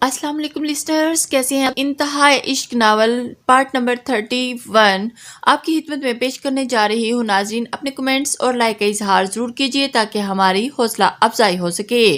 السلام علیکم لسنرز، کیسے ہیں آپ؟ انتہائی عشق ناول پارٹ نمبر 31 آپ کی خدمت میں پیش کرنے جا رہی ہوں۔ ناظرین اپنے کمنٹس اور لائک کا اظہار ضرور کیجیے تاکہ ہماری حوصلہ افزائی ہو سکے۔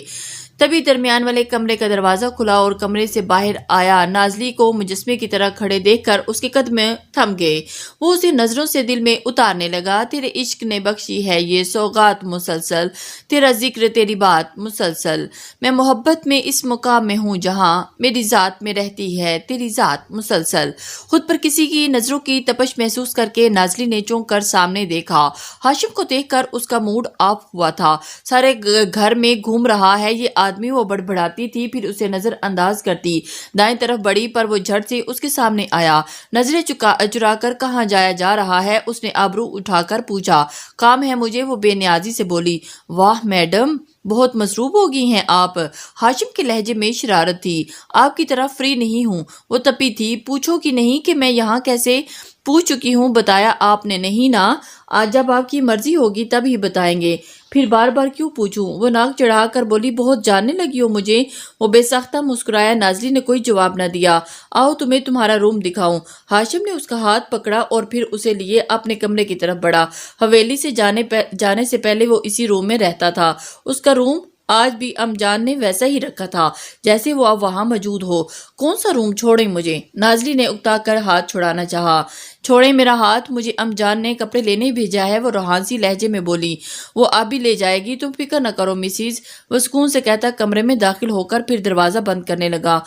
تبھی درمیان والے کمرے کا دروازہ کھلا اور کمرے سے باہر آیا۔ نازلی کو مجسمے کی طرح کھڑے دیکھ کر اس کے قدم تھم گئے۔ وہ اسے نظروں سے دل میں اتارنے لگا۔ تیرے عشق نے بخشی ہے یہ سوغات مسلسل، تیرا ذکر تیری بات مسلسل، میں محبت میں اس مقام میں ہوں جہاں میری ذات میں رہتی ہے تیری ذات مسلسل۔ خود پر کسی کی نظروں کی تپش محسوس کر کے نازلی نے چونک کر سامنے دیکھا۔ ہاشم کو دیکھ کر اس کا موڈ آف ہوا تھا۔ سارے گھر میں گھوم رہا ہے یہ آدمی، وہ بڑبڑاتی تھی پھر اسے نظر انداز کرتی۔ دائیں طرف بڑھی پر وہ جھٹ سے اس کے سامنے آیا۔ نظریں چرا کر کہاں جایا جا رہا ہے؟ اس نے آبرو اٹھا کر پوچھا۔ کام ہے مجھے، وہ بے نیازی سے بولی۔ واہ میڈم، بہت مصروف ہو گئی ہیں آپ۔ ہاشم کے لہجے میں شرارت تھی۔ آپ کی طرح فری نہیں ہوں، وہ تپی تھی۔ پوچھو کہ نہیں کہ میں یہاں کیسے؟ پوچھ چکی ہوں، بتایا آپ نے نہیں نا؟ آج جب آپ کی مرضی ہوگی تب ہی بتائیں گے، پھر بار بار کیوں پوچھوں؟ وہ ناک چڑھا کر بولی۔ بہت جاننے لگی ہو مجھے؟ وہ بے ساختہ مسکرایا۔ نازلی نے کوئی جواب نہ دیا۔ آؤ تمہیں تمہارا روم دکھاؤں۔ ہاشم نے اس کا ہاتھ پکڑا اور پھر اسے لیے اپنے کمرے کی طرف بڑھا۔ حویلی سے جانے سے پہلے وہ اسی روم میں رہتا تھا۔ اس کا روم آج بھی ام جان نے ویسا ہی رکھا تھا جیسے وہ اب وہاں موجود ہو۔ کون سا روم؟ چھوڑیں مجھے۔ نازلی نے اکتا کر ہاتھ چھڑانا چاہا۔ چھوڑیں میرا ہاتھ، مجھے ام جان نے کپڑے لینے بھیجا ہے، وہ روحانسی لہجے میں بولی۔ وہ اب بھی لے جائے گی، تم فکر نہ کرو مسز، وہ سکون سے کہتا کمرے میں داخل ہو کر پھر دروازہ بند کرنے لگا۔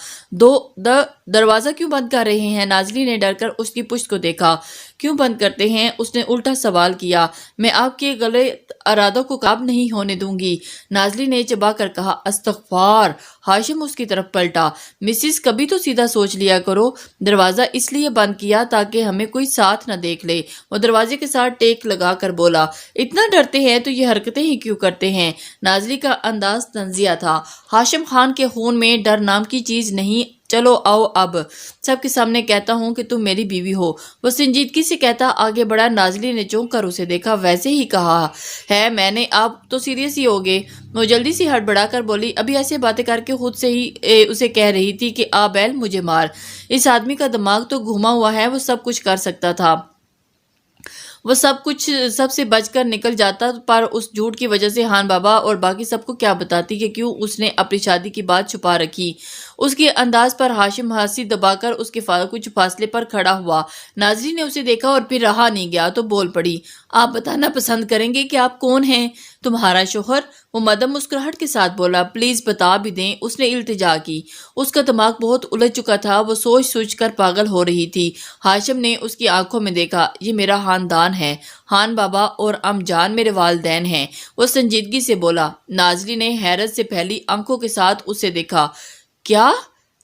دروازہ کیوں بند کر رہے ہیں؟ نازلی نے ڈر کر اس کی پشت کو دیکھا۔ کیوں بند کرتے ہیں؟ اس نے الٹا سوال کیا۔ میں آپ کے غلط ارادوں کو کام نہیں ہونے دوں گی، نازلی نے چبا کر کہا۔ استغفار! ہاشم اس کی طرف پلٹا۔ مسز کبھی تو سیدھا سوچ لیا کرو، دروازہ اس لیے بند کیا تاکہ ہمیں کوئی ساتھ نہ دیکھ لے، وہ دروازے کے ساتھ ٹیک لگا کر بولا۔ اتنا ڈرتے ہیں تو یہ حرکتیں ہی کیوں کرتے ہیں؟ نازلی کا انداز طنزیہ تھا۔ ہاشم خان کے خون میں ڈر نام کی چیز نہیں۔ چلو آؤ اب سب کے سامنے کہتا ہوں کہ تم میری بیوی ہو، وہ سنجیدگی سے کہتا آگے بڑھا۔ نازلی نے چونک کر اسے دیکھا۔ ویسے ہی کہا ہے میں نے، آپ تو سیریس ہی ہوگے؟ وہ جلدی سے ہٹ بڑھا کر بولی۔ ابھی ایسے باتیں کر کے خود سے ہی اسے کہہ رہی تھی کہ آ بیل مجھے مار۔ اس آدمی کا دماغ تو گھوما ہوا ہے، وہ سب کچھ کر سکتا تھا، وہ سب سے بچ کر نکل جاتا، پر اس جھوٹ کی وجہ سے خان بابا اور باقی سب کو کیا بتاتی کہ کیوں اس نے اپنی شادی کی بات چھپا رکھی۔ اس کے انداز پر ہاشم ہنسی دبا کر اس کے کچھ فاصلے پر کھڑا ہوا۔ نازلی نے اسے دیکھا اور پھر رہا نہیں گیا تو بول پڑی۔ آپ بتانا پسند کریں گے کہ آپ کون ہیں؟ تمہارا شوہر، وہ مدم مسکراہٹ کے ساتھ بولا۔ پلیز بتا بھی دیں، اس نے التجا کی۔ اس کا دماغ بہت الجھ چکا تھا، وہ سوچ کر پاگل ہو رہی تھی۔ ہاشم نے اس کی آنکھوں میں دیکھا۔ یہ میرا خاندان ہے، خان بابا اور ام جان میرے والدین ہیں، وہ سنجیدگی سے بولا۔ نازلی نے حیرت سے پھیلی آنکھوں کے ساتھ اسے دیکھا۔ کیا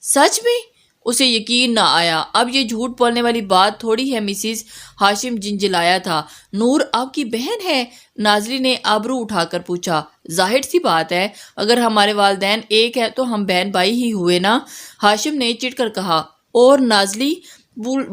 سچ میں؟ اسے یقین نہ آیا۔ اب یہ جھوٹ بولنے والی بات تھوڑی ہے مسز، ہاشم جھنجھلایا تھا۔ نور آپ کی بہن ہے؟ نازلی نے آبرو اٹھا کر پوچھا۔ ظاہر سی بات ہے، اگر ہمارے والدین ایک ہے تو ہم بہن بھائی ہی ہوئے نا، ہاشم نے چڑ کر کہا۔ اور نازلی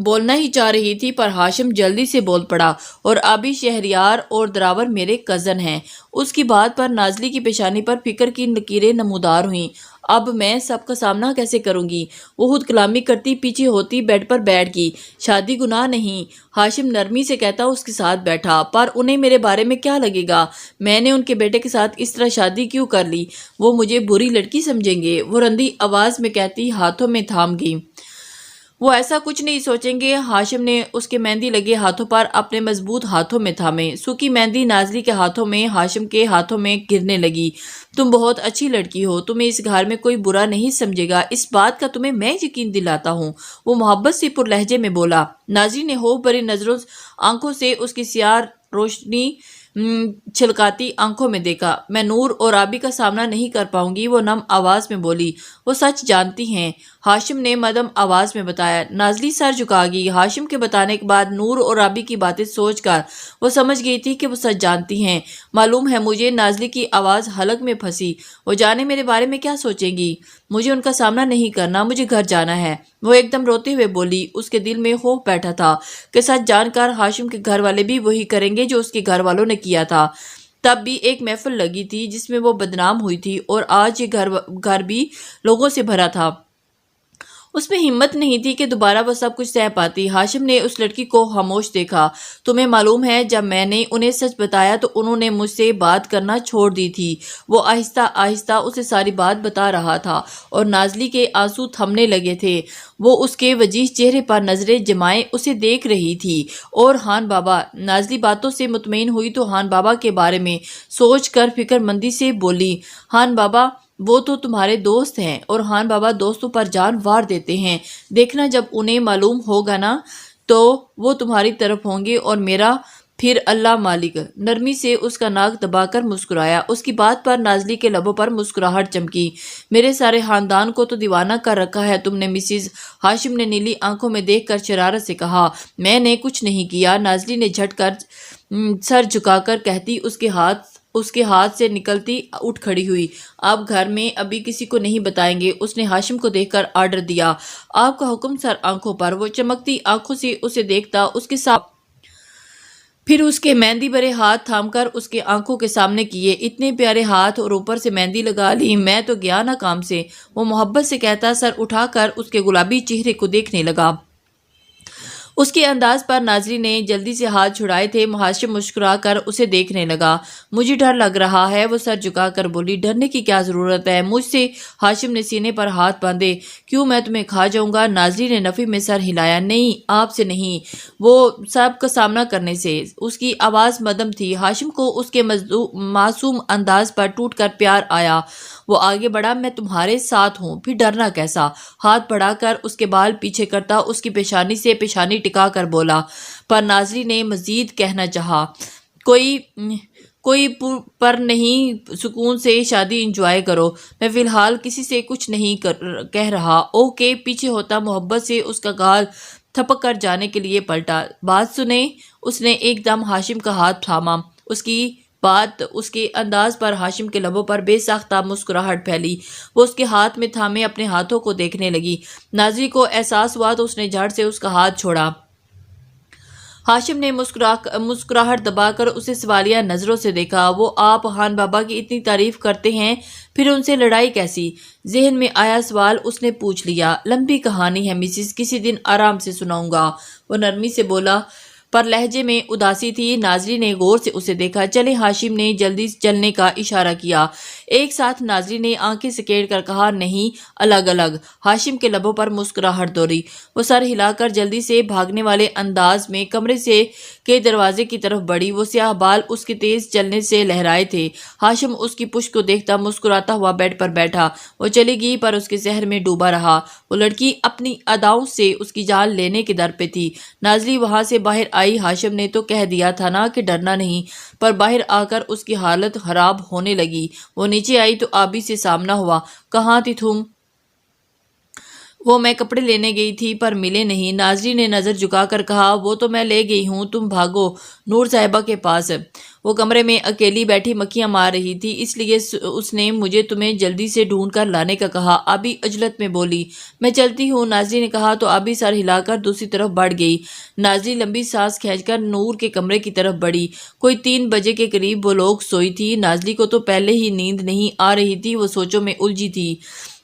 بولنا ہی چاہ رہی تھی پر ہاشم جلدی سے بول پڑا۔ اور آبی شہریار اور دراور میرے کزن ہیں۔ اس کی بات پر نازلی کی پیشانی پر فکر کی لکیریں نمودار ہوئیں۔ اب میں سب کا سامنا کیسے کروں گی؟ وہ خود کلامی کرتی پیچھے ہوتی بیڈ پر بیٹھ گئی۔ شادی گناہ نہیں، ہاشم نرمی سے کہتا اس کے ساتھ بیٹھا، پر انہیں میرے بارے میں کیا لگے گا؟ میں نے ان کے بیٹے کے ساتھ اس طرح شادی کیوں کر لی؟ وہ مجھے بری لڑکی سمجھیں گے، وہ رندی آواز میں کہتی ہاتھوں میں تھام گئی۔ وہ ایسا کچھ نہیں سوچیں گے۔ ہاشم نے اس کے مہندی لگے ہاتھوں پر اپنے مضبوط ہاتھوں میں تھامے۔ سوکھی مہندی نازلی کے ہاتھوں میں، ہاشم کے ہاتھوں میں گرنے لگی۔ تم بہت اچھی لڑکی ہو، تمہیں اس گھر میں کوئی برا نہیں سمجھے گا، اس بات کا تمہیں میں یقین دلاتا ہوں، وہ محبت سے پر لہجے میں بولا۔ نازلی نے خوف بھری آنکھوں سے اس کی سیاہ روشنی چھلکاتی آنکھوں میں دیکھا۔ میں نور اور آبی کا سامنا نہیں کر پاؤں گی، وہ نم آواز میں بولی۔ وہ سچ جانتی ہیں، ہاشم نے مدم آواز میں بتایا۔ نازلی سر جھکا گئی۔ ہاشم کے بتانے کے بعد نور اور آبی کی باتیں سوچ کر وہ سمجھ گئی تھی کہ وہ سچ جانتی ہیں۔ معلوم ہے مجھے، نازلی کی آواز حلق میں پھنسی۔ وہ جانے میرے بارے میں کیا سوچیں گی؟ مجھے ان کا سامنا نہیں کرنا، مجھے گھر جانا ہے، وہ ایک دم روتے ہوئے بولی۔ اس کے دل میں خوف بیٹھا تھا کہ سچ جان کر ہاشم کے گھر والے بھی وہی کریں گے جو اس کے گھر والوں نے کیا تھا۔ تب بھی ایک محفل لگی تھی جس میں وہ بدنام ہوئی تھی اور آج یہ گھر بھی لوگوں سے بھرا تھا۔ اس میں ہمت نہیں تھی کہ دوبارہ وہ سب کچھ سہ پاتی۔ ہاشم نے اس لڑکی کو خاموش دیکھا۔ تمہیں معلوم ہے جب میں نے انہیں سچ بتایا تو انہوں نے مجھ سے بات کرنا چھوڑ دی تھی۔ وہ آہستہ آہستہ اسے ساری بات بتا رہا تھا اور نازلی کے آنسو تھمنے لگے تھے۔ وہ اس کے وجیح چہرے پر نظریں جمائے اسے دیکھ رہی تھی۔ اور ہان بابا، نازلی باتوں سے مطمئن ہوئی تو ہان بابا کے بارے میں سوچ کر فکر مندی سے بولی، ہان بابا وہ تو تمہارے دوست ہیں اور ہان بابا دوستوں پر جان وار دیتے ہیں۔ دیکھنا جب انہیں معلوم ہوگا نا تو وہ تمہاری طرف ہوں گے اور میرا پھر اللہ مالک۔ نرمی سے اس کا ناک دبا کر مسکرایا۔ اس کی بات پر نازلی کے لبوں پر مسکراہٹ چمکی۔ میرے سارے خاندان کو تو دیوانہ کر رکھا ہے تم نے مسز، ہاشم نے نیلی آنکھوں میں دیکھ کر شرارت سے کہا۔ میں نے کچھ نہیں کیا، نازلی نے جھٹ کر سر جھکا کر کہتی اس کے ہاتھ سے نکلتی اٹھ کھڑی ہوئی۔ آپ گھر میں ابھی کسی کو نہیں بتائیں گے، اس نے ہاشم کو دیکھ کر آرڈر دیا۔ آپ کا حکم سر آنکھوں پر۔ وہ چمکتی آنکھوں سے اسے دیکھتا، اس کے ساتھ پھر اس کے مہندی بھرے ہاتھ تھام کر اس کے آنکھوں کے سامنے کیے۔ اتنے پیارے ہاتھ اور اوپر سے مہندی لگا لی، میں تو گیا نا کام سے، وہ محبت سے کہتا سر اٹھا کر اس کے گلابی چہرے کو دیکھنے لگا۔ اس کے انداز پر ناظری نے جلدی سے ہاتھ چھڑائے تھے۔ ہاشم مسکرا کر اسے دیکھنے لگا۔ مجھے ڈر لگ رہا ہے، وہ سر جھکا کر بولی۔ ڈرنے کی کیا ضرورت ہے مجھ سے؟ ہاشم نے سینے پر ہاتھ باندھے۔ کیوں، میں تمہیں کھا جاؤں گا؟ ناظری نے نفی میں سر ہلایا۔ نہیں، آپ سے نہیں، وہ سب کا سامنا کرنے سے۔ اس کی آواز مدھم تھی۔ ہاشم کو اس کے معصوم انداز پر ٹوٹ کر پیار آیا۔ وہ آگے بڑھا، میں تمہارے ساتھ ہوں، پھر ڈرنا کیسا؟ ہاتھ بڑھا کر اس کے بال پیچھے کرتا اس کی پیشانی سے پیشانی ٹکا کر بولا۔ پر ناظری نے مزید کہنا چاہا، کوئی پر نہیں، سکون سے شادی انجوائے کرو، میں فی الحال کسی سے کچھ نہیں کہہ رہا۔ اوکے، پیچھے ہوتا محبت سے اس کا گال تھپک کر جانے کے لیے پلٹا۔ بات سنیں، اس نے ایک دم ہاشم کا ہاتھ تھاما۔ اس کی بات، اس کے انداز پر ہاشم کے لبوں پر بے ساختہ مسکراہٹ پھیلی۔ وہ اس کے ہاتھ میں تھامے اپنے ہاتھوں کو دیکھنے لگی۔ ناظری کو احساس ہوا تو اس نے جھٹ سے اس کا ہاتھ چھوڑا۔ ہاشم نے مسکراہٹ دبا کر اسے سوالیہ نظروں سے دیکھا۔ وہ آپ ہان بابا کی اتنی تعریف کرتے ہیں، پھر ان سے لڑائی کیسی؟ ذہن میں آیا سوال، اس نے پوچھ لیا۔ لمبی کہانی ہے مسز، کسی دن آرام سے سناؤں گا، وہ نرمی سے بولا، پر لہجے میں اداسی تھی۔ ناظری نے غور سے اسے دیکھا۔ چلے، ہاشم نے جلدی چلنے کا اشارہ کیا۔ ایک ساتھ ناظری نے آنکھیں سکیڑ کر کہا، نہیں، الگ الگ۔ ہاشم کے لبوں پر مسکراہٹ دوہری۔ وہ سر ہلا کر جلدی سے بھاگنے والے انداز میں کمرے کے دروازے کی طرف بڑھی۔ وہ سیاہ بال اس کے تیز چلنے سے لہرائے تھے۔ ہاشم اس کی پشت کو دیکھتا مسکراتا ہوا بیڈ پر بیٹھا۔ وہ چلی گئی پر اس کے زہر میں ڈوبا رہا۔ وہ لڑکی اپنی اداؤں سے اس کی جان لینے کے در پہ تھی۔ ناظری وہاں سے باہر آئی۔ ہاشم نے تو کہہ دیا تھا نا کہ ڈرنا نہیں، پر باہر آ کر اس کی حالت خراب ہونے لگی۔ وہ نیچے آئی تو آبی سے سامنا ہوا۔ کہاں تھی تم؟ وہ میں کپڑے لینے گئی تھی پر ملے نہیں، ناظری نے نظر جھکا کر کہا۔ وہ تو میں لے گئی ہوں، تم بھاگو نور صاحبہ کے پاس۔ وہ کمرے میں اکیلی بیٹھی مکھیاں مار رہی تھی، اس لیے اس نے مجھے تمہیں جلدی سے ڈھونڈ کر لانے کا کہا۔ آبی عجلت میں بولی۔ میں چلتی ہوں، ناظری نے کہا تو آبی سر ہلا کر دوسری طرف بڑھ گئی۔ ناظری لمبی سانس کھینچ کر نور کے کمرے کی طرف بڑھی۔ کوئی 3 بجے کے قریب وہ لوگ سوئی تھی۔ ناظری کو تو پہلے ہی نیند نہیں آ رہی تھی۔ وہ سوچوں میں الجھی تھی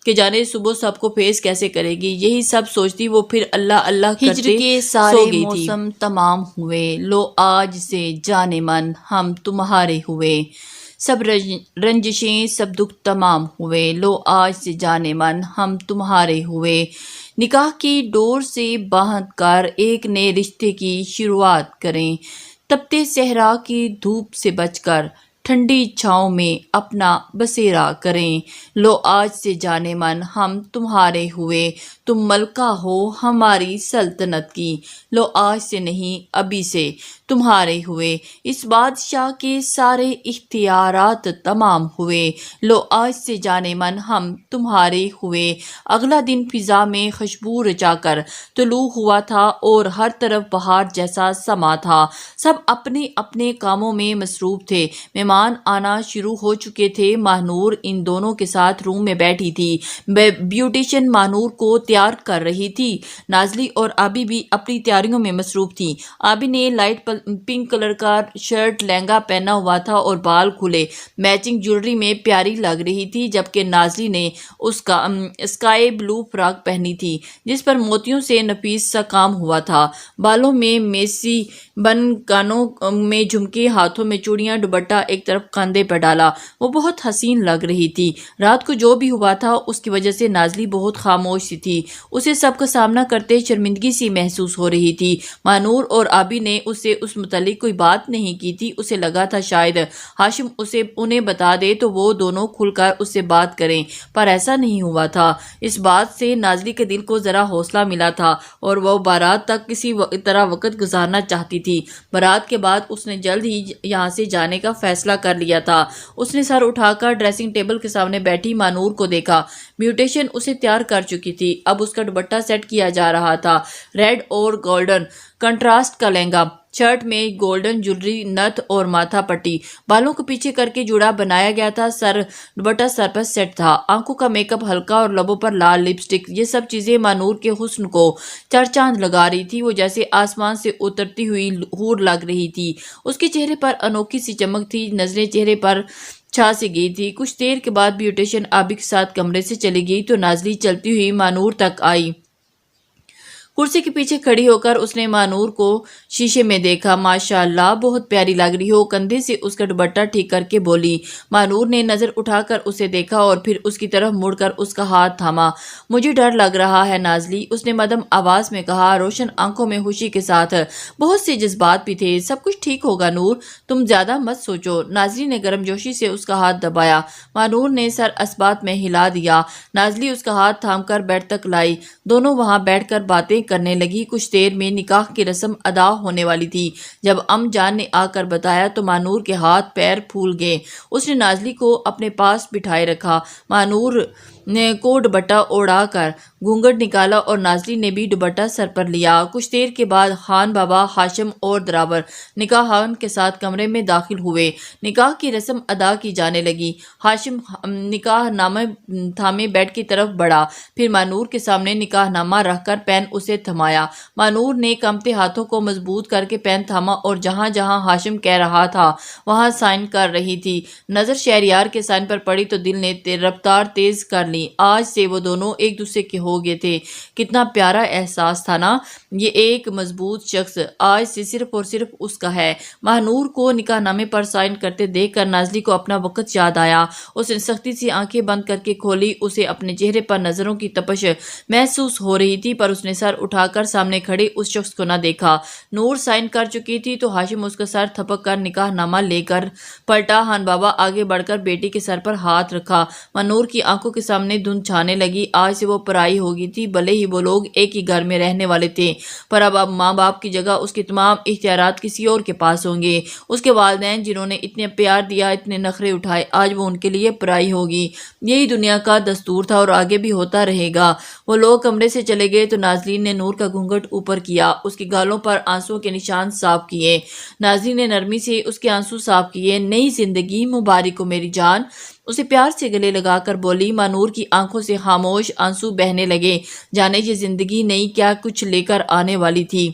کہ جانے صبح سب کو فیس کیسے کرے گی۔ یہی سب سوچتی وہ پھر اللہ اللہ کرتے ہجر کے سارے موسم تمام ہوئے، لو آج سے جانے من ہم تمہارے ہوئے، سب رنجشیں سب دکھ تمام ہوئے، لو آج سے جانے من ہم تمہارے ہوئے، نکاح کی ڈور سے باندھ کر ایک نئے رشتے کی شروعات کریں، تپتے صحرا کی دھوپ سے بچ کر ٹھنڈی چھاؤں میں اپنا بسیرا کریں، لو آج سے جانے من ہم تمہارے ہوئے، تم ملکہ ہو ہماری سلطنت کی، لو آج سے نہیں ابھی سے تمہارے ہوئے، اس بادشاہ کے سارے اختیارات تمام ہوئے، لو آج سے جانے من ہم تمہارے ہوئے۔ اگلا دن فضا میں خوشبو رچا کر طلوع ہوا تھا اور ہر طرف بہار جیسا سما تھا۔ سب اپنے اپنے کاموں میں مصروف تھے۔ مہمان مہمان آنا شروع ہو چکے تھے۔ ماہنور ان دونوں کے ساتھ روم میں بیٹھی تھی۔ بیوٹیشین ماہنور کو تیار کر رہی تھی۔ نازلی اور آبی بھی اپنی تیاریوں میں مصروف تھی۔ آبی نے لائٹ پنک کلر کا شرٹ لہنگا پہنا ہوا تھا اور بال کھلے میچنگ جیولری میں پیاری لگ رہی تھی، جبکہ نازلی نے اس کا اسکائی بلو فراک پہنی تھی جس پر موتیوں سے نفیس سا کام ہوا تھا۔ بالوں میں میسی بن، کانوں میں جھمکے، ہاتھوں میں چوڑیاں، دوپٹہ ایک طرف کاندھے پر ڈالا۔ وہ بہت حسین لگ رہی تھی۔ رات کو جو بھی ہوا تھا اس کی وجہ سے نازلی بہت خاموش سی تھی۔ اسے سب کا سامنا کرتے شرمندگی سی محسوس ہو رہی تھی۔ ماہنور اور آبی نے اسے اس متعلق کوئی بات نہیں کی تھی۔ اسے لگا تھا شاید ہاشم انہیں بتا دے تو وہ دونوں کھل کر اس سے بات کریں، پر ایسا نہیں ہوا تھا۔ اس بات سے نازلی کے دل کو ذرا حوصلہ ملا تھا اور وہ بارات تک کسی طرح وقت گزارنا چاہتی تھی۔ بارات کے بعد اس نے جلد ہی یہاں سے جانے کا فیصلہ کر لیا تھا۔ اس نے سر اٹھا کر ڈریسنگ ٹیبل کے سامنے بیٹھی ماہنور کو دیکھا۔ بیوٹیشین اسے تیار کر چکی تھی۔ اب اس کا دوپٹہ سیٹ کیا جا رہا تھا۔ ریڈ اور گولڈن کنٹراسٹ کا لہنگا، شرٹ میں گولڈن جیولری، نتھ اور ماتھا پٹی، بالوں کو پیچھے کر کے جوڑا بنایا گیا تھا۔ دوپٹہ سر پر سیٹ تھا۔ آنکھوں کا میک اپ ہلکا اور لبوں پر لال لپسٹک، یہ سب چیزیں ماہنور کے حسن کو چار چاند لگا رہی تھی۔ وہ جیسے آسمان سے اترتی ہوئی حور لگ رہی تھی۔ اس کے چہرے پر انوکھی سی چمک تھی، نظریں چہرے پر چھا سی گئی تھی۔ کچھ دیر کے بعد بیوٹیشین آبی کے ساتھ کمرے سے چلی گئی تو نازلی چلتی ہوئی ماہنور تک آئی۔ کرسی کے پیچھے کھڑی ہو کر اس نے ماہنور کو شیشے میں دیکھا۔ ماشاءاللہ، بہت پیاری لگ رہی ہو، کندھے سے اس کا دوپٹہ ٹھیک کر کے بولی۔ ماہنور نے نظر اٹھا کر اسے دیکھا اور پھر اس کی طرف مڑ کر اس کا ہاتھ تھاما۔ مجھے ڈر لگ رہا ہے نازلی، اس نے مدھم آواز میں کہا، روشن آنکھوں میں خوشی کے ساتھ بہت سے جذبات بھی تھے۔ سب کچھ ٹھیک ہوگا نور، تم زیادہ مت سوچو۔ نازلی نے گرم جوشی سے اس کا ہاتھ دبایا۔ ماہنور نے سر اسبات میں ہلا دیا۔ نازلی اس کا ہاتھ تھام کر بیڈ تک لائی۔ دونوں وہاں بیٹھ کر باتیں کرنے لگی۔ کچھ دیر میں نکاح کی رسم ادا ہونے والی تھی۔ جب ام جان نے آ کر بتایا تو ماہنور کے ہاتھ پیر پھول گئے۔ اس نے نازلی کو اپنے پاس بٹھائے رکھا۔ ماہنور نے کو دوپٹہ اوڑھا کر گھونگھٹ نکالا اور نازلی نے بھی دوپٹہ سر پر لیا۔ کچھ دیر کے بعد خان بابا، ہاشم اور دراور نکاحان کے ساتھ کمرے میں داخل ہوئے۔ نکاح کی رسم ادا کی جانے لگی۔ ہاشم نکاح نامہ تھامے بیڈ کی طرف بڑھا، پھر ماہنور کے سامنے نکاح نامہ رکھ کر پین اسے تھمایا۔ ماہنور نے کمتے ہاتھوں کو مضبوط کر کے پین تھاما اور جہاں جہاں ہاشم کہہ رہا تھا وہاں سائن کر رہی تھی۔ نظر شہریار کے سائن پر پڑی تو دل نے رفتار تیز کر لی۔ آج سے وہ دونوں ایک دوسرے کے ہو گئے تھے۔ کتنا پیارا احساس تھا نا، یہ ایک مضبوط شخص آج سے صرف اور صرف اس کا ہے۔ ماہنور کو نکاح نامے پر سائن کرتے دیکھ کر نازلی کو اپنا وقت یاد آیا۔ اس نے سختی سے آنکھیں بند کر کے کھولی۔ اسے اپنے چہرے پر نظروں کی تپش محسوس ہو رہی تھی، پر اس نے سر اٹھا کر سامنے کھڑے اس شخص کو نہ دیکھا۔ نور سائن کر چکی تھی تو ہاشم اس کا سر تھپک کر نکاح نامہ لے کر پلٹا۔ خان بابا آگے بڑھ کر بیٹی کے سر پر ہاتھ رکھا۔ ماہنور کی آنکھوں کے سامنے دھند چھانے لگی۔ آج سے وہ پرائی ہو گئی تھی۔ بھلے ہی وہ لوگ ایک ہی گھر میں رہنے والے تھے، پر اب ماں باپ کی جگہ اس کے تمام اختیارات کسی اور کے پاس ہوں گے۔ اس کے والدین جنہوں نے اتنے پیار دیا، اتنے نخرے اٹھائے، آج وہ ان کے لیے پرائی ہوگی۔ یہی دنیا کا دستور تھا اور آگے بھی ہوتا رہے گا۔ وہ لوگ کمرے سے چلے گئے تو نازلین نے نور کا گھونگھٹ اوپر کیا، اس کے گالوں پر آنسوؤں کے نشان صاف کیے۔ نازلین نے نرمی سے اس کے آنسو صاف کیے۔ نئی زندگی مبارک ہو میری جان، اسے پیار سے گلے لگا کر بولی۔ ماہنور کی آنکھوں سے خاموش آنسو بہنے لگے، جانے یہ زندگی نئی کیا کچھ لے کر آنے والی تھی۔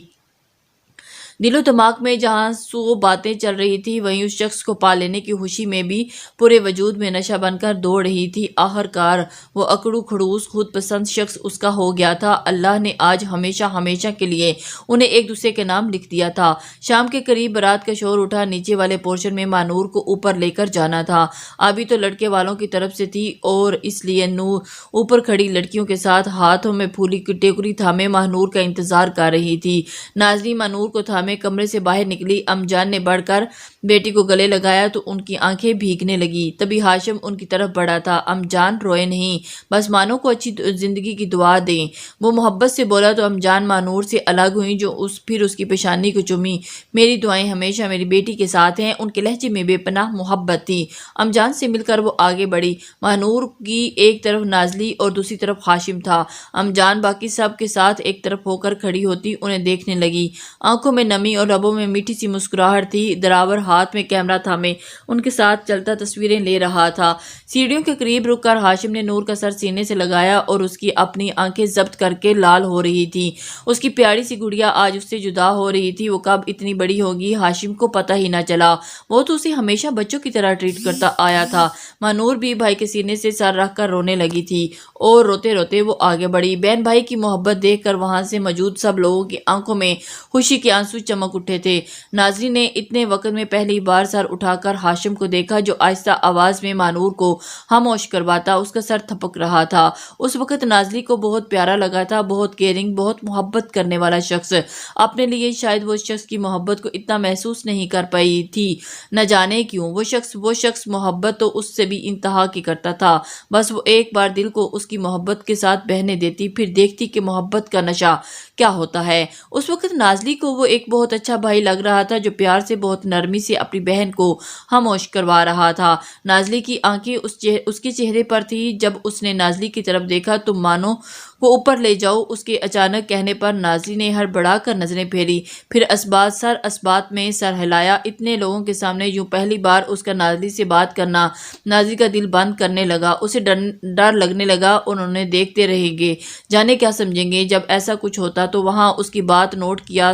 دل و دماغ میں جہاں سو باتیں چل رہی تھی، وہیں اس شخص کو پا لینے کی خوشی میں بھی پورے وجود میں نشہ بن کر دوڑ رہی تھی۔ آخرکار وہ اکڑو کھڑوس خود پسند شخص اس کا ہو گیا تھا۔ اللہ نے آج ہمیشہ ہمیشہ کے لیے انہیں ایک دوسرے کے نام لکھ دیا تھا۔ شام کے قریب بارات کا شور اٹھا۔ نیچے والے پورشن میں ماہنور کو اوپر لے کر جانا تھا۔ ابھی تو لڑکے والوں کی طرف سے تھی اور اس لیے نور اوپر کھڑی لڑکیوں کے ساتھ ہاتھوں میں پھولی کی ٹیکری تھامے ماہنور کا انتظار کر رہی تھی۔ نازلی ماہنور کو تھامے کمرے سے باہر نکلی۔ ام جان نے بڑھ کر بیٹی کو گلے لگایا تو ان کی آنکھیں بھیگنے لگی۔ تبھی ہاشم ان کی طرف بڑھا تھا۔ ام جان روئے نہیں، بس مانو کو اچھی زندگی کی دعا دیں، وہ محبت سے بولا تو ام جان ماہنور سے الگ ہوئی، جو پھر اس کی پیشانی کو چومی۔ میری دعائیں ہمیشہ میری بیٹی کے ساتھ ہیں۔ ان کے لہجے میں بے پناہ محبت تھی۔ ام جان سے مل کر وہ آگے بڑھی۔ ماہنور کی ایک طرف نازلی اور دوسری طرف ہاشم تھا۔ ام جان باقی سب کے ساتھ ایک طرف ہو کر کھڑی ہوتی انہیں دیکھنے لگی۔ آنکھوں میں نمی نرمی اور لبوں میں میٹھی سی مسکراہٹ تھی۔ دراور ہاتھ میں کیمرہ تھامے ان کے ساتھ چلتا تصویریں لے رہا تھا۔ سیڑھیوں کے قریب رک کر ہاشم نے نور کا سر سینے سے لگایا اور اس کی اپنی آنکھیں ضبط کر کے لال ہو رہی تھی۔ اس کی پیاری سی گڑیا آج اس سے جدا ہو رہی تھی۔ وہ کب اتنی بڑی ہوگی ہاشم کو پتہ ہی نہ چلا۔ وہ تو اسے ہمیشہ بچوں کی طرح ٹریٹ کرتا آیا تھا۔ ماں بھی بھائی کے سینے سے سر رکھ کر رونے لگی تھی اور روتے روتے وہ آگے بڑھی۔ بہن بھائی کی محبت دیکھ کر وہاں سے موجود سب لوگوں کی آنکھوں میں خوشی کے آنسو چمک اٹھے تھے۔ ناظرین نے اتنے وقت میں پہلی بار سر اٹھا کر ہاشم کو دیکھا جو آہستہ آواز میں مانور کو خاموش کرواتا اس کا سر تھپک رہا تھا۔ اس وقت نازلی کو بہت پیارا لگا تھا، بہت کیئرنگ، بہت محبت کرنے والا شخص۔ اپنے لیے شاید وہ شخص کی محبت کو اتنا محسوس نہیں کر پائی تھی، نہ جانے کیوں۔ وہ شخص محبت تو اس سے بھی انتہا کی کرتا تھا۔ بس وہ ایک بار دل کو اس کی محبت کے ساتھ بہنے دیتی، پھر دیکھتی کہ محبت کا نشہ کیا ہوتا ہے۔ اس وقت نازلی کو وہ ایک بہت اچھا بھائی لگ رہا تھا جو پیار سے بہت نرمی سے اپنی بہن کو خاموش کروا رہا تھا۔ نازلی کی آنکھیں اس کے چہرے پر تھی۔ جب اس نے نازلی کی طرف دیکھا تم مانو کو اوپر لے جاؤ، اس کے اچانک کہنے پر نازلی نے ہڑبڑا کر نظریں پھیری، پھر اسبات میں سر ہلایا۔ اتنے لوگوں کے سامنے یوں پہلی بار اس کا نازلی سے بات کرنا نازلی کا دل بند کرنے لگا۔ اسے ڈر لگنے لگا انہیں دیکھتے رہیں گے، جانے کیا سمجھیں گے۔ جب ایسا کچھ ہوتا تو وہاں اس کی بات نوٹ کیا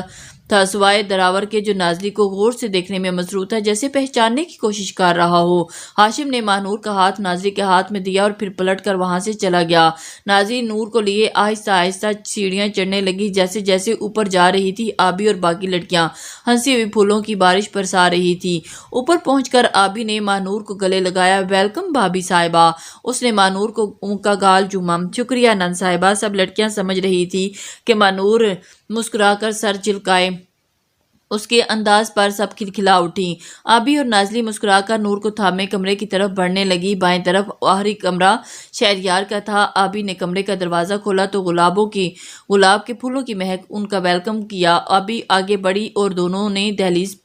تھا سوائے دراور کے جو نازلی کو غور سے دیکھنے میں مصروف تھا، جیسے پہچاننے کی کوشش کر رہا ہو۔ ہاشم نے نور کا ہاتھ نازلی کے ہاتھ میں دیا اور پھر پلٹ کر وہاں سے چلا گیا۔ نازلی نور کو لیے آہستہ آہستہ سیڑھیاں چڑھنے لگی۔ جیسے جیسے اوپر جا رہی تھی آبی اور باقی لڑکیاں ہنسی ہوئی پھولوں کی بارش برسا رہی تھی۔ اوپر پہنچ کر آبی نے نور کو گلے لگایا۔ ویلکم بھابی صاحبہ۔ اس نے نور کا گال چوما۔ شکریہ نند صاحبہ۔ سب لڑکیاں سمجھ رہی تھی کہ نور مسکرا کر سر جھلکائے۔ اس کے انداز پر سب کھلکھلا اٹھی۔ آبی اور نازلی مسکرا کر نور کو تھامے کمرے کی طرف بڑھنے لگی۔ بائیں طرف آخری کمرہ شہریار کا تھا۔ آبی نے کمرے کا دروازہ کھولا تو گلاب کے پھولوں کی مہک ان کا ویلکم کیا۔ آبی آگے بڑھی اور دونوں نے دہلیز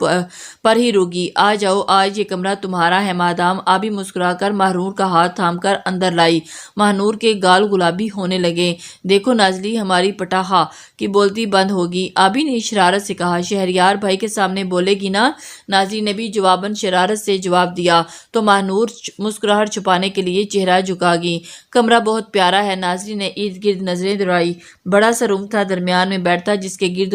پر ہی روکی۔ آ جاؤ، آج یہ کمرہ تمہارا ہے مادام۔ آبی مسکرا کر نور کا ہاتھ تھام کر اندر لائی۔ نور کے گال گلابی ہونے لگے۔ دیکھو نازلی ہماری پٹاخا کی بولتی بند ہوگی، آبی نے شرارت سے کہا۔ شہریار بھائی کے سامنے بولے گی نا؟ نازلی نے بھی جواباً شرارت سے جواب دیا تو نور مسکراہٹ چھپانے کے لیے چہرہ جھکا گئی۔ کمرہ بہت پیارا ہے۔ نازلی نے ارد گرد نظریں دوڑائی۔ بڑا سا روم تھا، درمیان میں بیڈ تھا جس کے گرد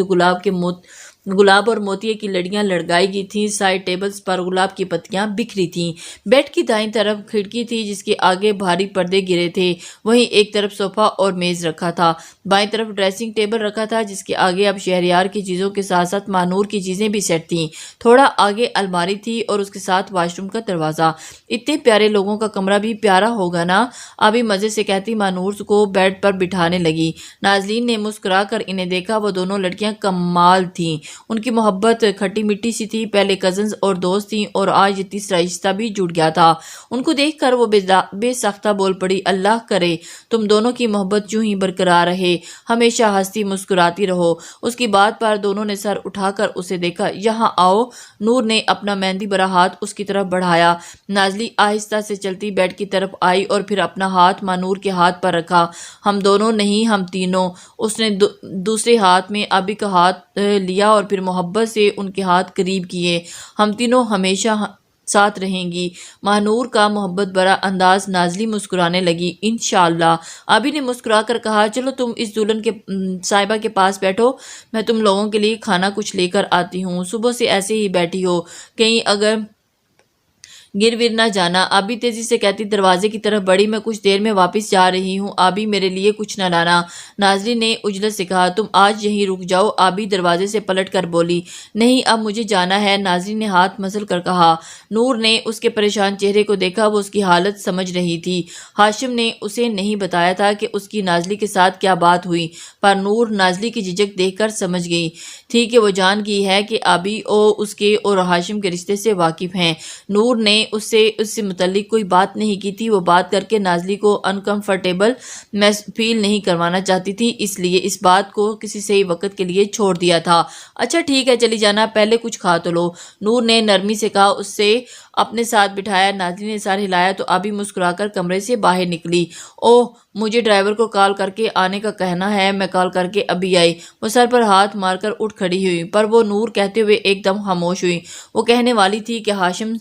گلاب اور موتیے کی لڑیاں لڑکائی گئی تھیں۔ سائڈ ٹیبلز پر گلاب کی پتیاں بکھری تھیں۔ بیڈ کی دائیں طرف کھڑکی تھی جس کے آگے بھاری پردے گرے تھے۔ وہیں ایک طرف صوفہ اور میز رکھا تھا۔ بائیں طرف ڈریسنگ ٹیبل رکھا تھا جس کے آگے اب شہریار کی چیزوں کے ساتھ ساتھ نور کی چیزیں بھی سیٹ تھیں۔ تھوڑا آگے الماری تھی اور اس کے ساتھ واش روم کا دروازہ۔ اتنے پیارے لوگوں کا کمرہ بھی پیارا ہوگا نا؟ ابھی مزے سے کہتی نور کو بیڈ پر بٹھانے لگی۔ نازلین نے مسکرا کر انہیں دیکھا۔ وہ دونوں لڑکیاں کمال تھیں۔ ان کی محبت کھٹی مٹی سی تھی۔ پہلے کزنز اور دوست تھیں اور آج یہ تیسرا رشتہ بھی جڑ گیا تھا۔ ان کو دیکھ کر وہ بے ساختہ بول پڑی، اللہ کرے تم دونوں کی محبت یوں ہی برقرار رہے، ہمیشہ ہنستی مسکراتی رہو۔ اس کی بات پر دونوں نے سر اٹھا کر اسے دیکھا۔ یہاں آؤ۔ نور نے اپنا مہندی برا ہاتھ اس کی طرف بڑھایا۔ نازلی آہستہ سے چلتی بیڈ کی طرف آئی اور پھر اپنا ہاتھ نور کے ہاتھ پر رکھا۔ ہم دونوں نہیں، ہم تینوں۔ اس نے دوسرے ہاتھ میں آبی کا ہاتھ لیا اور پھر محبت سے ان کے ہاتھ قریب کیے۔ ہم تینوں ہمیشہ ساتھ رہیں گی۔ نور کا محبت برا انداز۔ نازلی مسکرانے لگی۔ انشاءاللہ۔ آبی نے مسکرا کر کہا، چلو تم اس دلہن کے صاحبہ کے پاس بیٹھو، میں تم لوگوں کے لیے کھانا کچھ لے کر آتی ہوں۔ صبح سے ایسے ہی بیٹھی ہو، کہیں اگر گر ور نہ جانا۔ آبی تیزی سے کہتی دروازے کی طرف بڑھی۔ میں کچھ دیر میں واپس جا رہی ہوں، آبی میرے لیے کچھ نہ لانا۔ نازلی نے اجلت سے کہا، تم آج یہیں رک جاؤ۔ آبی دروازے سے پلٹ کر بولی، نہیں اب مجھے جانا ہے۔ نازلی نے ہاتھ مسل کر کہا۔ نور نے اس کے پریشان چہرے کو دیکھا، وہ اس کی حالت سمجھ رہی تھی۔ ہاشم نے اسے نہیں بتایا تھا کہ اس کی نازلی کے ساتھ کیا بات ہوئی، پر نور نازلی کی جھجک دیکھ کر سمجھ گئی تھی کہ وہ جان گئی ہے کہ آبی اس کے اور ہاشم کے رشتے سے واقف ہیں۔ نور نے نے اس سے متعلق کوئی بات نہیں کی تھی۔ وہ بات کر کے نازلی کو انکمفرٹیبل فیل نہیں کروانا چاہتی تھی، اس لیے اس بات کو کسی صحیح وقت کے لیے چھوڑ دیا تھا۔ اچھا ٹھیک ہے چلی جانا، پہلے کچھ کھا تو لو، نور نے نرمی سے کہا۔ اس سے اپنے ساتھ بٹھایا۔ نازلی نے سر ہلایا تو ابھی مسکرا کر کمرے سے باہر نکلی۔ اوہ مجھے ڈرائیور کو کال کر کے آنے کا کہنا ہے، میں کال کر کے ابھی آئی۔ وہ سر پر ہاتھ مار کر اٹھ کھڑی ہوئی، پر وہ نور کہتے ہوئے ایک دم خاموش ہوئی۔ وہ کہنے والی تھی کہ ہاشم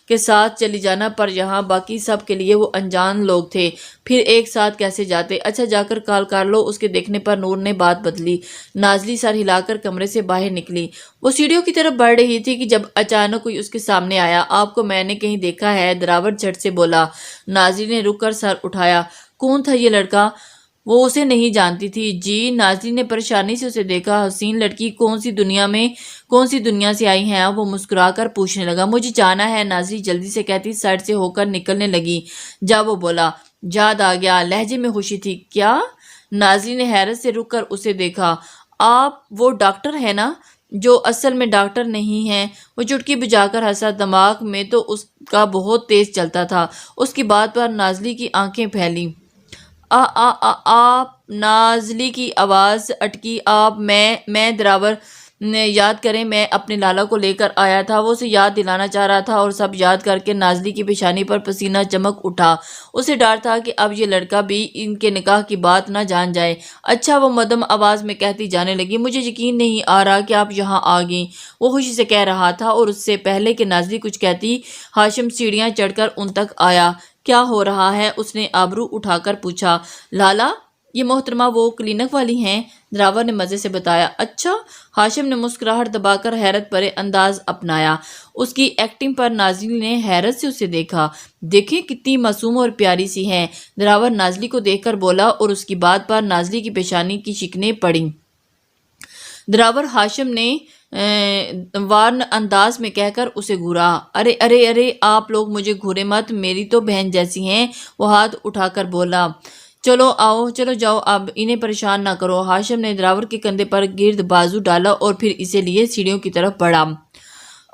کے ساتھ چلی جانا، پر یہاں باقی سب کے لیے وہ انجان لوگ تھے، پھر ایک ساتھ کیسے جاتے؟ اچھا جا کر کال کر لو۔ اس کے دیکھنے پر نور نے بات بدلی۔ نازلی سر ہلا کر کمرے سے باہر نکلی۔ وہ سیڑھیوں کی طرف بڑھ رہی تھی کہ جب اچانک کوئی اس کے سامنے آیا۔ آپ کو میں نے کہیں دیکھا ہے، دراور جھٹ سے بولا۔ نازلی نے رک کر سر اٹھایا۔ کون تھا یہ لڑکا؟ وہ اسے نہیں جانتی تھی۔ جی، نازلی نے پریشانی سے اسے دیکھا۔ حسین لڑکی کون سی دنیا سے آئی ہیں؟ وہ مسکرا کر پوچھنے لگا۔ مجھے جانا ہے، نازلی جلدی سے کہتی سائڈ سے ہو کر نکلنے لگی۔ جا، وہ بولا۔ یاد آ گیا، لہجے میں خوشی تھی۔ کیا؟ نازلی نے حیرت سے رک کر اسے دیکھا۔ آپ وہ ڈاکٹر ہیں نا جو اصل میں ڈاکٹر نہیں ہیں؟ وہ چٹکی بجا کر ہنسا۔ دماغ میں تو اس کا بہت تیز چلتا تھا۔ اس کی بات پر نازلی کی آنکھیں پھیلی۔ آپ، نازلی کی آواز اٹکی۔ آپ، میں دراور یاد کریں، میں اپنے لالا کو لے کر آیا تھا۔ وہ اسے یاد دلانا چاہ رہا تھا اور سب یاد کر کے نازلی کی پیشانی پر پسینہ چمک اٹھا۔ اسے ڈر تھا کہ اب یہ لڑکا بھی ان کے نکاح کی بات نہ جان جائے۔ اچھا، وہ مدھم آواز میں کہتی جانے لگی۔ مجھے یقین نہیں آ رہا کہ آپ یہاں آ گئیں۔ وہ خوشی سے کہہ رہا تھا اور اس سے پہلے کہ نازلی کچھ کہتی، ہاشم سیڑھیاں چڑھ کر ان تک آیا۔ کیا ہو رہا ہے؟ اس نے آبرو اٹھا کر پوچھا۔ لالا، یہ محترمہ وہ کلینک والی ہیں، دراور نے مزے سے بتایا۔ اچھا، ہاشم نے مسکراہٹ دبا کر حیرت بھرے انداز اپنایا۔ اس کی ایکٹنگ پر نازلی نے حیرت سے اسے دیکھا۔ دیکھیں کتنی معصوم اور پیاری سی ہیں، دراور نازلی کو دیکھ کر بولا اور اس کی بات پر نازلی کی پیشانی کی شکنیں پڑیں۔ دراور ہاشم نے وارن انداز میں کہہ کر اسے گھورا۔ ارے ارے ارے، آپ لوگ مجھے گھورے مت، میری تو بہن جیسی ہیں۔ وہ ہاتھ اٹھا کر بولا۔ چلو آؤ، چلو جاؤ، اب انہیں پریشان نہ کرو۔ ہاشم نے دراور کے کندھے پر گرد بازو ڈالا اور پھر اسے لیے سیڑھیوں کی طرف بڑھا۔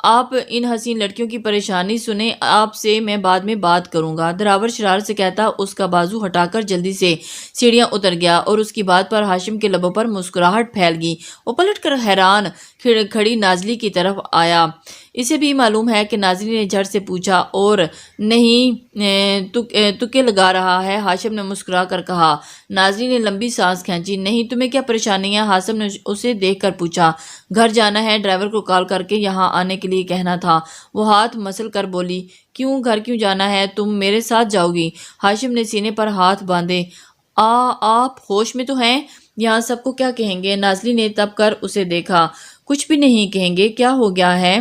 آپ ان حسین لڑکیوں کی پریشانی سنیں، آپ سے میں بعد میں بات کروں گا، دراور شرارت سے کہتا اس کا بازو ہٹا کر جلدی سے سیڑھیاں اتر گیا اور اس کی بات پر ہاشم کے لبوں پر مسکراہٹ پھیل گئی۔ وہ پلٹ کر حیران کھڑی نازلی کی طرف آیا۔ اسے بھی معلوم ہے کہ نازلی نے جھٹ سے پوچھا۔ اور نہیں تکے لگا رہا ہے، ہاشم نے مسکرا کر کہا۔ نازلی نے لمبی سانس کھینچی۔ نہیں، تمہیں کیا پریشانی ہے؟ ہاشم نے اسے دیکھ کر پوچھا۔ گھر جانا ہے، ڈرائیور کو کال کر کے یہاں آنے کے لیے کہنا تھا۔ وہ ہاتھ مسل کر بولی۔ کیوں؟ گھر کیوں جانا ہے؟ تم میرے ساتھ جاؤ گی؟ ہاشم نے سینے پر ہاتھ باندھے۔ آپ ہوش میں تو ہیں؟ یہاں سب کو کیا کہیں گے؟ نازلی نے تب کر اسے دیکھا۔ کچھ بھی نہیں کہیں گے، کیا ہو گیا ہے؟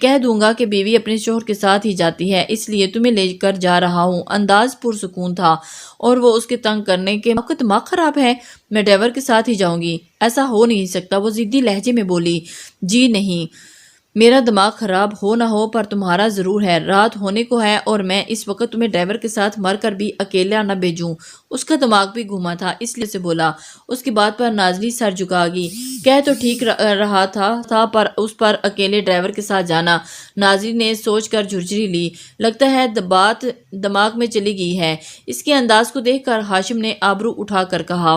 کہہ دوں گا کہ بیوی اپنے شوہر کے ساتھ ہی جاتی ہے، اس لیے تمہیں لے کر جا رہا ہوں۔ انداز پرسکون تھا اور وہ اس کے تنگ کرنے کے آپ کا دماغ خراب ہے، میں ڈرائیور کے ساتھ ہی جاؤں گی۔ ایسا ہو نہیں سکتا، وہ ضدی لہجے میں بولی۔ جی نہیں، میرا دماغ خراب ہو نہ ہو پر تمہارا ضرور ہے۔ رات ہونے کو ہے اور میں اس وقت تمہیں ڈرائیور کے ساتھ مر کر بھی اکیلا نہ بھیجوں۔ اس کا دماغ بھی گھوما تھا، اس لیے سے بولا۔ اس کی بات پر نازلی سر جھکا گئی۔ کہہ تو ٹھیک رہا تھا پر اس پر اکیلے ڈرائیور کے ساتھ جانا۔ نازلی نے سوچ کر جھرجھری لی۔ لگتا ہے بات دماغ میں چلی گئی ہے۔ اس کے انداز کو دیکھ کر ہاشم نے آبرو اٹھا کر کہا۔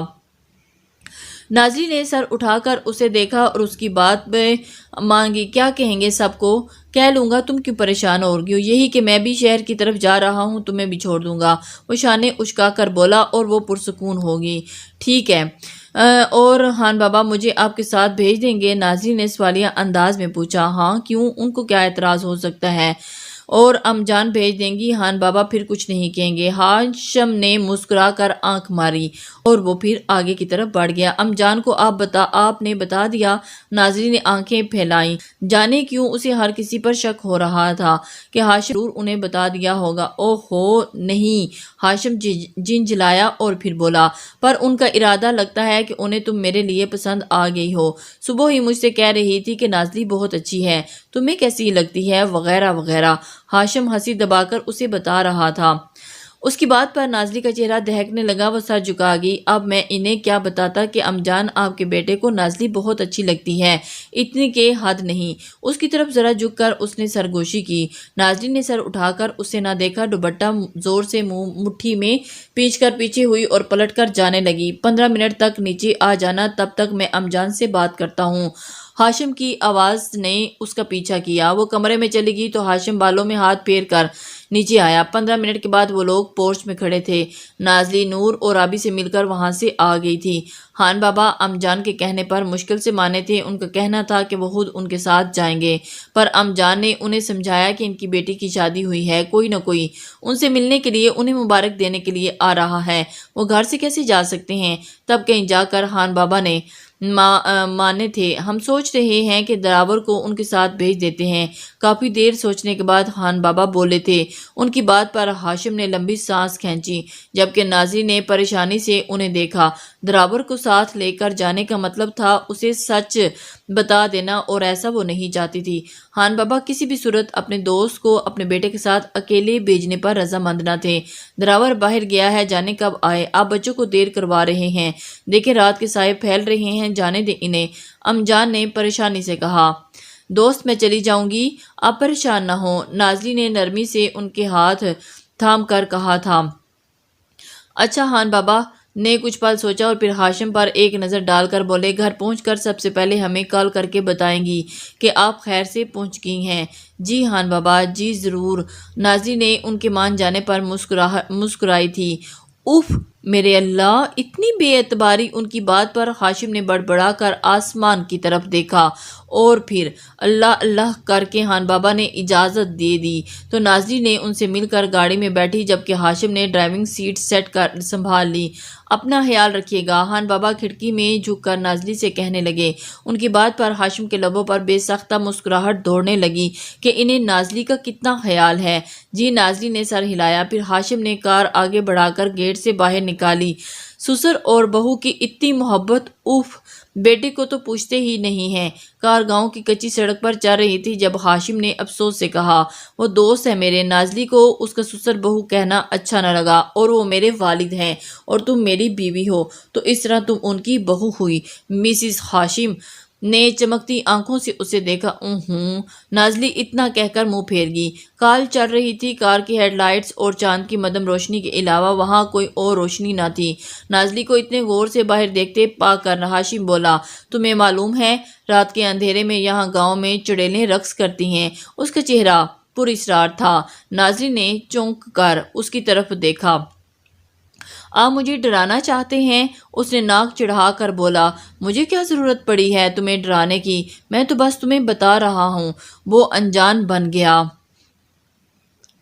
نازلی نے سر اٹھا کر اسے دیکھا اور اس کی بات میں مانگی۔ کیا کہیں گے سب کو؟ کہہ لوں گا، تم کیوں پریشان ہو رہی ہو؟ یہی کہ میں بھی شہر کی طرف جا رہا ہوں، تمہیں بھی چھوڑ دوں گا۔ وہ شانے اچکا کر بولا اور وہ پرسکون ہو گئی۔ ٹھیک ہے، اور ہان بابا مجھے آپ کے ساتھ بھیج دیں گے؟ نازلی نے سوالیہ انداز میں پوچھا۔ ہاں، کیوں؟ ان کو کیا اعتراض ہو سکتا ہے؟ اور امجان بھیج دیں گی؟ ہان بابا پھر کچھ نہیں کہیں گے۔ ہاشم نے مسکرا کر آنکھ ماری اور وہ پھر آگے کی طرف بڑھ گیا۔ امجان کو آپ نے بتا دیا؟ نازلی نے آنکھیں پھیلائیں۔ جانے کیوں، اسے ہر کسی پر شک ہو رہا تھا کہ ہاشم ضرور انہیں بتا دیا ہوگا۔ اوہو نہیں، ہاشم جھنجھلایا اور پھر بولا۔ پر ان کا ارادہ لگتا ہے کہ انہیں تم میرے لیے پسند آ گئی ہو۔ صبح ہی مجھ سے کہہ رہی تھی کہ نازلی بہت اچھی ہے، تمہیں کیسی لگتی ہے، وغیرہ وغیرہ۔ ہاشم ہنسی دبا کر اسے بتا رہا تھا۔ اس کی بات پر نازلی کا چہرہ دہکنے لگا، وہ سر جھکا گئی۔ اب میں انہیں کیا بتاتا کہ امجان آپ کے بیٹے کو نازلی بہت اچھی لگتی ہے، اتنی کہ حد نہیں۔ اس کی طرف ذرا جھک کر اس نے سرگوشی کی۔ نازلی نے سر اٹھا کر اسے نہ دیکھا، دوپٹہ زور سے مٹھی میں پیچھ کر پیچھے ہوئی اور پلٹ کر جانے لگی۔ 15 منٹ تک نیچے آ جانا، تب تک میں امجان سے بات کرتا ہوں۔ ہاشم کی آواز نے اس کا پیچھا کیا۔ وہ کمرے میں چلی گئی تو ہاشم بالوں میں ہاتھ پھیر کر نیچے آیا۔ 15 منٹ کے بعد وہ لوگ پورچ میں کھڑے تھے۔ نازلی نور اور آبی سے مل کر وہاں سے آ گئی تھی۔ خان بابا امجان کے کہنے پر مشکل سے مانے تھے۔ ان کا کہنا تھا کہ وہ خود ان کے ساتھ جائیں گے، پر امجان نے انہیں سمجھایا کہ ان کی بیٹی کی شادی ہوئی ہے، کوئی نہ کوئی ان سے ملنے کے لیے، انہیں مبارک دینے کے لیے آ رہا ہے، وہ گھر سے کیسے جا سکتے ہیں؟ تب کہیں جا کر خان بابا نے مانے تھے۔ ہم سوچ رہے ہیں کہ دراور کو ان کے ساتھ بھیج دیتے ہیں۔ کافی دیر سوچنے کے بعد خان بابا بولے تھے۔ ان کی بات پر ہاشم نے لمبی سانس کھینچی، جبکہ نازلی نے پریشانی سے انہیں دیکھا۔ دراور کو ساتھ لے کر جانے کا مطلب تھا اسے سچ بتا دینا، اور ایسا وہ نہیں چاہتی تھی۔ خان بابا کسی بھی صورت اپنے دوست کو اپنے بیٹے کے ساتھ اکیلے بھیجنے پر رضامند نہ تھے۔ دراور باہر گیا ہے، جانے کب آئے؟ آپ بچوں کو دیر کروا رہے ہیں، دیکھیں رات کے سائے پھیل رہے ہیں، جانے دیں انہیں، امجان نے پریشانی سے کہا۔ دوست میں چلی جاؤں گی، آپ پریشان نہ ہوں، نازلی نے نرمی سے ان کے ہاتھ تھام کر کہا تھا۔ اچھا، خان بابا نے کچھ پل سوچا اور پھر ہاشم پر ایک نظر ڈال کر بولے، گھر پہنچ کر سب سے پہلے ہمیں کال کر کے بتائیں گی کہ آپ خیر سے پہنچ گئی ہیں۔ جی خان بابا، جی ضرور، نازلی نے ان کے مان جانے پر مسکرائی تھی۔ اف میرے اللہ، اتنی بے اعتباری! ان کی بات پر ہاشم نے بڑبڑا کر آسمان کی طرف دیکھا اور پھر اللہ اللہ کر کے خان بابا نے اجازت دے دی تو نازلی نے ان سے مل کر گاڑی میں بیٹھی، جبکہ ہاشم نے ڈرائیونگ سیٹ سیٹ کر سنبھال لی۔ اپنا خیال رکھیے گا، خان بابا کھڑکی میں جھک کر نازلی سے کہنے لگے۔ ان کی بات پر ہاشم کے لبوں پر بے ساختہ مسکراہٹ دوڑنے لگی کہ انہیں نازلی کا کتنا خیال ہے۔ جی، نازلی نے سر ہلایا۔ پھر ہاشم نے کار آگے بڑھا کر گیٹ سے باہر نکالی۔ سسر اور بہو کی اتنی محبت، اف، بیٹے کو تو پوچھتے ہی نہیں ہیں۔ کار گاؤں کی کچی سڑک پر چل رہی تھی جب ہاشم نے افسوس سے کہا، وہ دوست ہے میرے، نازلی کو اس کا سسر بہو کہنا اچھا نہ لگا، اور وہ میرے والد ہیں اور تم میری بیوی ہو، تو اس طرح تم ان کی بہو ہوئی۔ مسز ہاشم نے چمکتی آنکھوں سے اسے دیکھا۔ نازلی اتنا کہہ کر منہ پھیر گئی۔ کال چل رہی تھی۔ کار کی ہیڈ لائٹس اور چاند کی مدھم روشنی کے علاوہ وہاں کوئی اور روشنی نہ تھی۔ نازلی کو اتنے غور سے باہر دیکھتے پا کر ہاشم بولا، تمہیں معلوم ہے رات کے اندھیرے میں یہاں گاؤں میں چڑیلیں رقص کرتی ہیں؟ اس کا چہرہ پراسرار تھا۔ نازلی نے چونک کر اس کی طرف دیکھا۔ آپ مجھے ڈرانا چاہتے ہیں؟ اس نے ناک چڑھا کر بولا، مجھے کیا ضرورت پڑی ہے تمہیں ڈرانے کی، میں تو بس تمہیں بتا رہا ہوں۔ وہ انجان بن گیا۔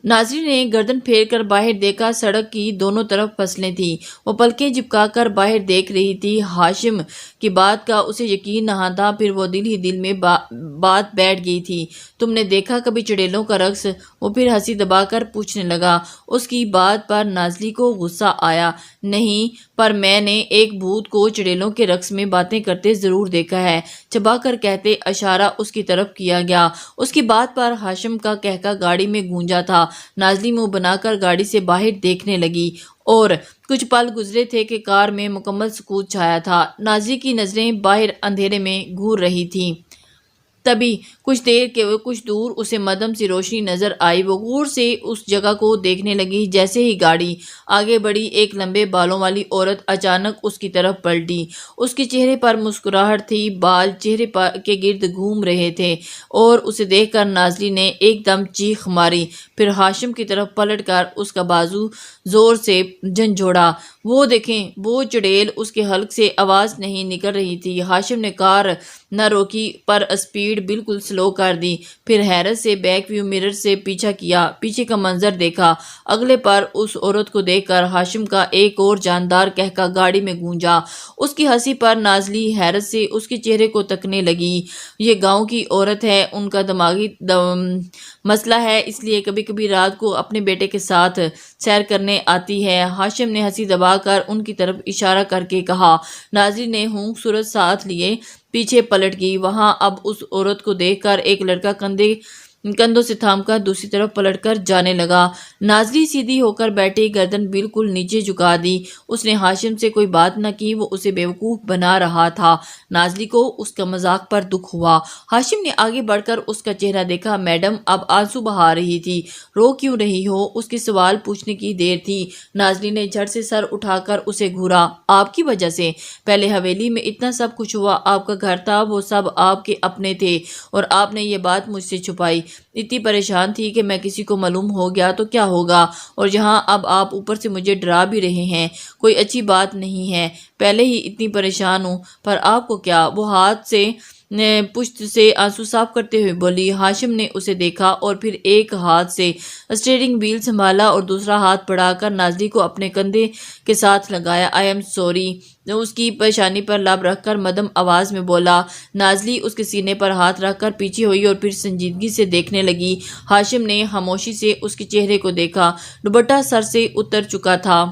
نازلی نے گردن پھیر کر باہر دیکھا۔ سڑک کی دونوں طرف فصلیں تھیں۔ وہ پلکیں جھپکا کر باہر دیکھ رہی تھی۔ ہاشم کی بات کا اسے یقین نہ تھا، پھر وہ دل ہی دل میں بات بیٹھ گئی تھی۔ تم نے دیکھا کبھی چڑیلوں کا رقص؟ وہ پھر ہنسی دبا کر پوچھنے لگا۔ اس کی بات پر نازلی کو غصہ آیا۔ نہیں، پر میں نے ایک بھوت کو چڑیلوں کے رقص میں باتیں کرتے ضرور دیکھا ہے، چبا کر کہتے اشارہ اس کی طرف کیا گیا۔ اس کی بات پر ہاشم کا کہکا گاڑی میں گونجا تھا۔ نازلی منہ بنا کر گاڑی سے باہر دیکھنے لگی اور کچھ پل گزرے تھے کہ کار میں مکمل سکوت چھایا تھا۔ نازلی کی نظریں باہر اندھیرے میں گھور رہی تھیں۔ تبھی کچھ دور اسے مدھم سی روشنی نظر آئی۔ وہ غور سے اس جگہ کو دیکھنے لگی۔ جیسے ہی گاڑی آگے بڑھی، ایک لمبے بالوں والی عورت اچانک اس کی طرف پلٹی۔ اس کے چہرے پر مسکراہٹ تھی، بال چہرے کے گرد گھوم رہے تھے اور اسے دیکھ کر نازلی نے ایک دم چیخ ماری، پھر ہاشم کی طرف پلٹ کر اس کا بازو زور سے جھنجھوڑا۔ وہ دیکھیں، وہ چڑیل! اس کے حلق سے آواز نہیں نکل رہی تھی۔ ہاشم نے کار نہ روکی، پر اسپیڈ بالکل سلو کر دی، پھر حیرت سے بیک ویو مرر سے پیچھا کیا، پیچھے کا منظر دیکھا۔ اگلے پر اس عورت کو دیکھ کر ہاشم کا ایک اور جاندار کہکا گاڑی میں گونجا۔ اس کی ہنسی پر نازلی حیرت سے اس کے چہرے کو تکنے لگی۔ یہ گاؤں کی عورت ہے، ان کا دماغی مسئلہ ہے، اس لیے کبھی کبھی رات کو اپنے بیٹے کے ساتھ سیر کرنے آتی ہے۔ ہاشم نے ہنسی دبا کر ان کی طرف اشارہ کر کے کہا۔ نازلی نے ہونک صورت ساتھ لیے پیچھے پلٹ گئی۔ وہاں اب اس عورت کو دیکھ کر ایک لڑکا کندھے کندھوں سے تھام کر دوسری طرف پلٹ کر جانے لگا۔ نازلی سیدھی ہو کر بیٹھی، گردن بالکل نیچے جھکا دی۔ اس نے ہاشم سے کوئی بات نہ کی، وہ اسے بیوقوف بنا رہا تھا۔ نازلی کو اس کا مذاق پر دکھ ہوا۔ ہاشم نے آگے بڑھ کر اس کا چہرہ دیکھا۔ میڈم اب آنسو بہا رہی تھی۔ رو کیوں رہی ہو؟ اس کے سوال پوچھنے کی دیر تھی۔ نازلی نے جھٹ سے سر اٹھا کر اسے گھورا۔ آپ کی وجہ سے پہلے حویلی میں اتنا سب کچھ ہوا، آپ کا گھر تھا، وہ سب آپ کے اپنے تھے، اور آپ نے یہ بات مجھ سے چھپائی۔ اتنی پریشان تھی کہ میں کسی کو معلوم ہو گیا تو کیا ہوگا، اور جہاں اب آپ اوپر سے مجھے ڈرا بھی رہے ہیں، کوئی اچھی بات نہیں ہے۔ پہلے ہی اتنی پریشان ہوں، پر آپ کو کیا؟ وہ ہاتھ سے پشت سے آنسو صاف کرتے ہوئے بولی۔ ہاشم نے اسے دیکھا اور پھر ایک ہاتھ سے اسٹیئرنگ وہیل سنبھالا اور دوسرا ہاتھ بڑھا کر نازلی کو اپنے کندھے کے ساتھ لگایا۔ آئی ایم سوری، اس کی پیشانی پر لب رکھ کر مدھم آواز میں بولا۔ نازلی اس کے سینے پر ہاتھ رکھ کر پیچھے ہوئی اور پھر سنجیدگی سے دیکھنے لگی۔ ہاشم نے خاموشی سے اس کے چہرے کو دیکھا۔ دوپٹہ سر سے اتر چکا تھا۔